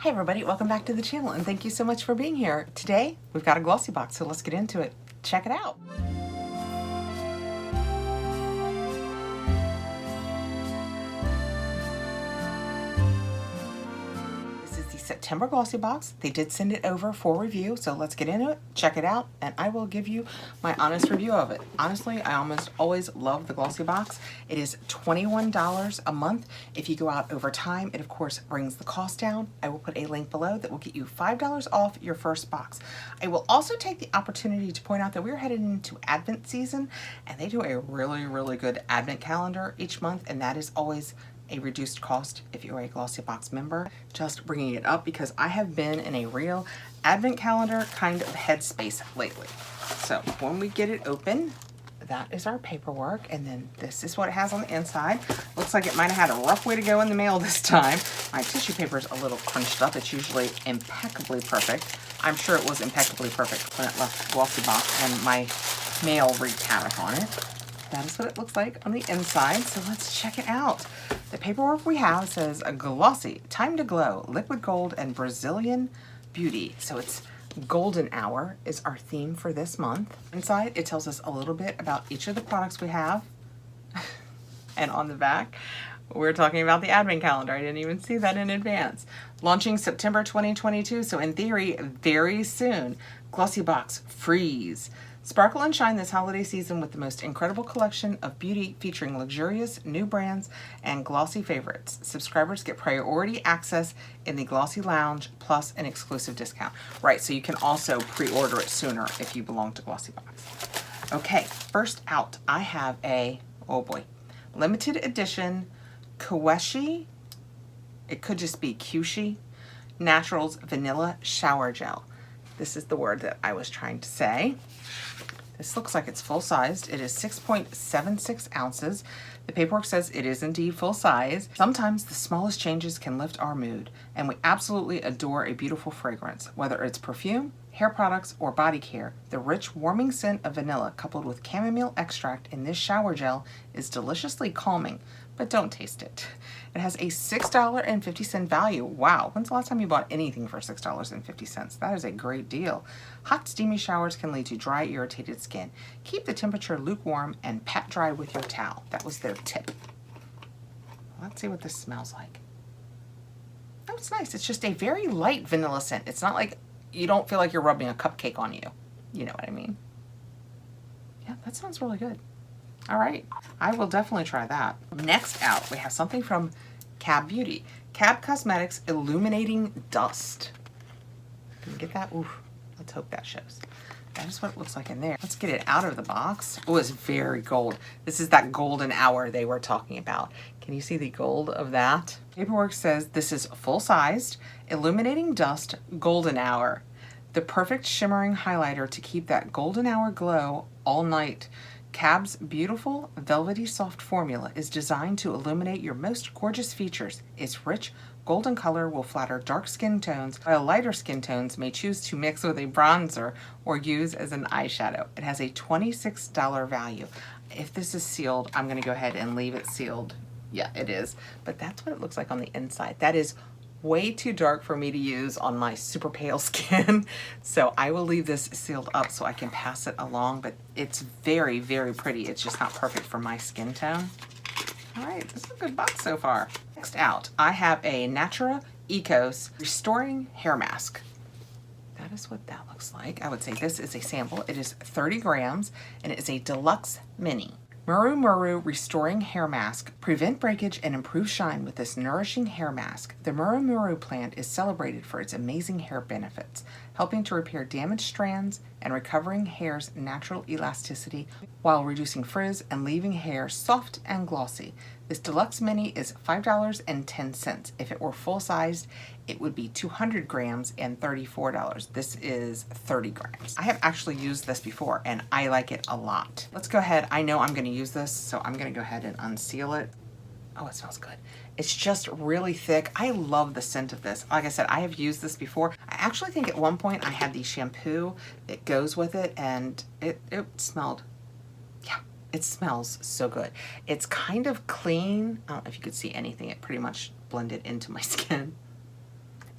Hi everybody, welcome back to the channel and thank you so much for being here. Today we've got a glossy box, so let's get into it. Check it out. September glossy box. They did send it over for review, so let's get into it, check it out, and I will give you my honest review of it. Honestly, I almost always love the glossy box. It is $21 a month. If you go out over time, it of course brings the cost down. I will put a link below that will get you $5 off your first box. I will also take the opportunity to point out that we're headed into Advent season, and they do a really good Advent calendar each month, and that is always a reduced cost if you're a Glossybox member. Just bringing it up because I have been in a real advent calendar kind of headspace lately. So when we get it open, that is our paperwork, and then this is what it has on the inside. Looks like it might have had a rough way to go in the mail this time. My tissue paper is a little crunched up. It's usually impeccably perfect. I'm sure it was impeccably perfect when it left Glossybox and my mail wreaked havoc on it. That is what it looks like on the inside, so let's check it out. The paperwork we have says a glossy, time to glow, liquid gold and Brazilian beauty. So it's golden hour is our theme for this month. Inside, it tells us a little bit about each of the products we have. And on the back, we're talking about the advent calendar. I didn't even see that in advance. Launching September 2022, so in theory, very soon. Glossybox Freeze. Sparkle and shine this holiday season with the most incredible collection of beauty featuring luxurious new brands and glossy favorites. Subscribers get priority access in the Glossy Lounge plus an exclusive discount. Right, so you can also pre-order it sooner if you belong to Glossybox. Okay, first out, I have a, oh boy, limited edition Kueshi, it could just be Kueshi, Naturals Vanilla Shower Gel. This is the word that I was trying to say. This looks like it's full-sized. It is 6.76 ounces. The paperwork says it is indeed full size. Sometimes the smallest changes can lift our mood, and we absolutely adore a beautiful fragrance. Whether it's perfume, hair products, or body care, the rich, warming scent of vanilla coupled with chamomile extract in this shower gel is deliciously calming, but don't taste it. It has a $6.50 value. Wow, when's the last time you bought anything for $6.50? That is a great deal. Hot, steamy showers can lead to dry, irritated skin. Keep the temperature lukewarm and pat dry with your towel. That was their tip. Let's see what this smells like. Oh, it's nice. It's just a very light vanilla scent. It's not like you don't feel like you're rubbing a cupcake on you. You know what I mean? Yeah, that sounds really good. All right, I will definitely try that. Next out, we have something from Cab Beauty. Cab Cosmetics Illuminating Dust. Can you get that? Ooh, let's hope that shows. That is what it looks like in there. Let's get it out of the box. Oh, it's very gold. This is that golden hour they were talking about. Can you see the gold of that? Paperwork says this is full-sized, illuminating dust, golden hour. The perfect shimmering highlighter to keep that golden hour glow all night. Cab's beautiful, velvety soft formula is designed to illuminate your most gorgeous features. Its rich, golden color will flatter dark skin tones, while lighter skin tones may choose to mix with a bronzer or use as an eyeshadow. It has a $26 value. If this is sealed, I'm going to go ahead and leave it sealed. Yeah, it is. But that's what it looks like on the inside. That is way too dark for me to use on my super pale skin, so I will leave this sealed up so I can pass it along, but it's very pretty. It's just not perfect for my skin tone. All right, this is a good box so far. Next out, I have a Natura Ecos Restoring Hair Mask. That is what that looks like. I would say this is a sample. It is 30 grams and it is a deluxe mini. Muru Muru Restoring Hair Mask. Prevent breakage and improve shine with this nourishing hair mask. The Muru Muru plant is celebrated for its amazing hair benefits, helping to repair damaged strands and recovering hair's natural elasticity while reducing frizz and leaving hair soft and glossy. This deluxe mini is $5.10. If it were full-sized, it would be 200 grams and $34. This is 30 grams. I have actually used this before and I like it a lot. Let's go ahead. I know I'm going to use this, so I'm going to go ahead and unseal it. Oh, it smells good. It's just really thick. I love the scent of this. Like I said, I have used this before. I actually think at one point I had the shampoo that goes with it and it smelled, yeah, it smells so good. It's kind of clean. I don't know if you could see anything. It pretty much blended into my skin.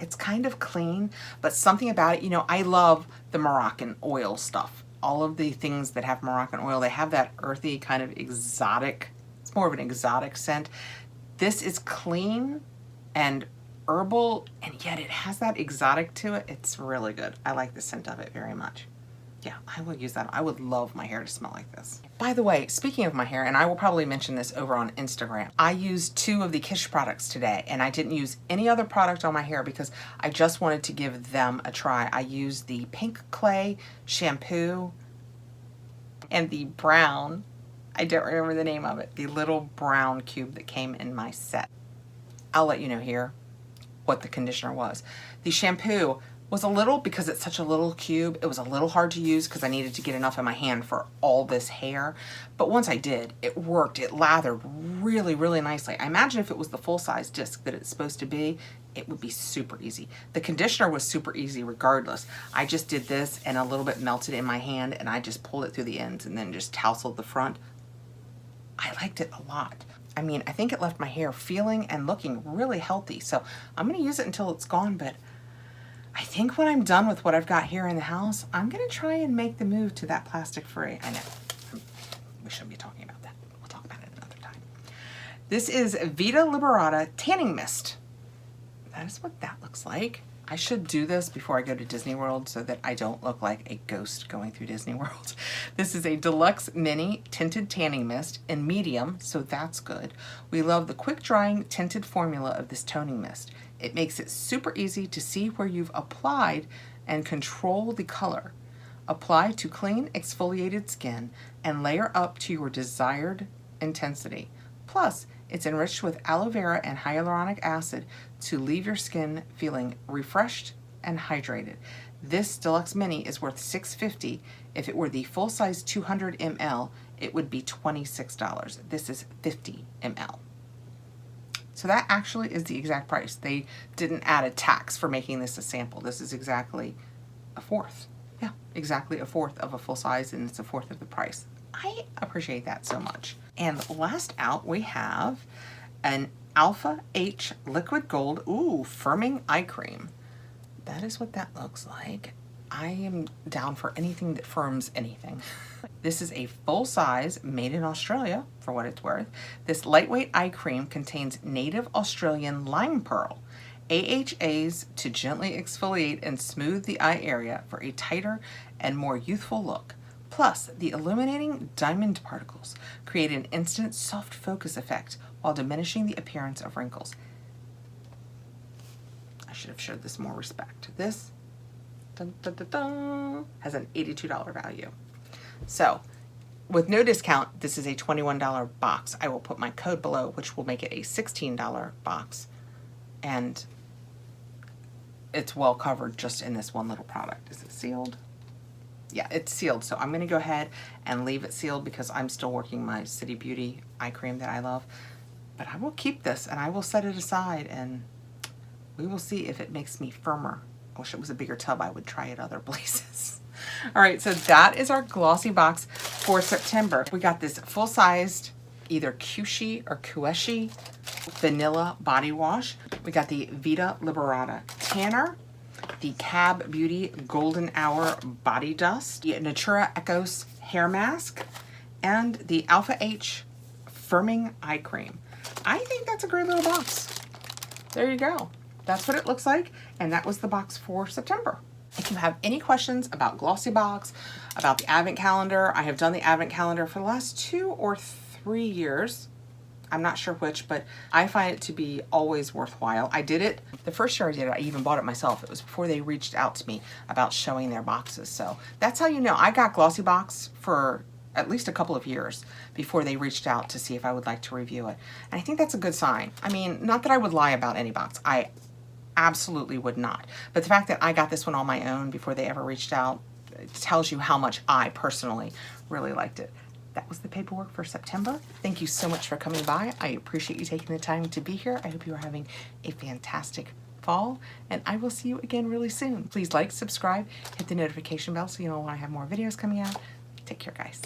It's kind of clean, but something about it, you know, I love the Moroccan oil stuff. All of the things that have Moroccan oil, they have that earthy kind of exotic, it's more of an exotic scent. This is clean and herbal, and yet it has that exotic to it. It's really good. I like the scent of it very much. Yeah, I will use that. I would love my hair to smell like this. By the way, speaking of my hair, and I will probably mention this over on Instagram, I used 2 of the Kueshi products today, and I didn't use any other product on my hair because I just wanted to give them a try. I used the pink clay shampoo and the brown, I don't remember the name of it, the little brown cube that came in my set. I'll let you know here what the conditioner was. The shampoo was a little, because it's such a little cube, it was a little hard to use because I needed to get enough in my hand for all this hair. But once I did, it worked. It lathered really, really nicely. I imagine if it was the full-size disc that it's supposed to be, it would be super easy. The conditioner was super easy regardless. I just did this and a little bit melted in my hand, and I just pulled it through the ends and then just tousled the front. I liked it a lot. I mean, I think it left my hair feeling and looking really healthy. So I'm gonna use it until it's gone, but I think when I'm done with what I've got here in the house, I'm gonna try and make the move to that plastic-free. I know, we shouldn't be talking about that. We'll talk about it another time. This is Vita Liberata Tanning Mist. That is what that looks like. I should do this before I go to Disney World so that I don't look like a ghost going through Disney World. This is a deluxe mini tinted tanning mist in medium, so that's good. We love the quick drying tinted formula of this toning mist. It makes it super easy to see where you've applied and control the color. Apply to clean, exfoliated skin and layer up to your desired intensity. Plus, it's enriched with aloe vera and hyaluronic acid to leave your skin feeling refreshed and hydrated. This deluxe mini is worth $6.50. If it were the full-size 200 ml, it would be $26. This is 50 ml. So that actually is the exact price. They didn't add a tax for making this a sample. This is exactly a fourth. Yeah, exactly a fourth of a full size, and it's a fourth of the price. I appreciate that so much. And last out, we have an Alpha H Liquid Gold, firming eye cream. That is what that looks like. I am down for anything that firms anything. This is a full size, made in Australia, for what it's worth. This lightweight eye cream contains native Australian lime pearl, AHAs to gently exfoliate and smooth the eye area for a tighter and more youthful look. Plus, the illuminating diamond particles create an instant soft focus effect while diminishing the appearance of wrinkles. I should have showed this more respect. This has an $82 value. So, with no discount, this is a $21 box. I will put my code below, which will make it a $16 box. And it's well covered just in this one little product. Is it sealed? Yeah, it's sealed. So I'm going to go ahead and leave it sealed because I'm still working my City Beauty eye cream that I love. But I will keep this and I will set it aside and we will see if it makes me firmer. I wish it was a bigger tub. I would try it other places. All right, so that is our Glossybox for September. We got this full-sized, either Kueshi or Kueshi vanilla body wash. We got the Vita Liberata tanner, the Cab Beauty Golden Hour body dust, the Natura Ecos hair mask, and the Alpha H firming eye cream. I think that's a great little box. There you go. That's what it looks like, and that was the box for September. If you have any questions about Glossybox, about the Advent calendar, I have done the Advent calendar for the last 2 or 3 years. I'm not sure which, but I find it to be always worthwhile. I did it, the first year I did it, I even bought it myself. It was before they reached out to me about showing their boxes. So that's how you know. I got Glossybox for at least a couple of years before they reached out to see if I would like to review it. And I think that's a good sign. I mean, not that I would lie about any box. I absolutely would not. But the fact that I got this one on my own before they ever reached out, it tells you how much I personally really liked it. That was the paperwork for September. Thank you so much for coming by. I appreciate you taking the time to be here. I hope you are having a fantastic fall, and I will see you again really soon. Please like, subscribe, hit the notification bell so you know when I have more videos coming out. Take care, guys.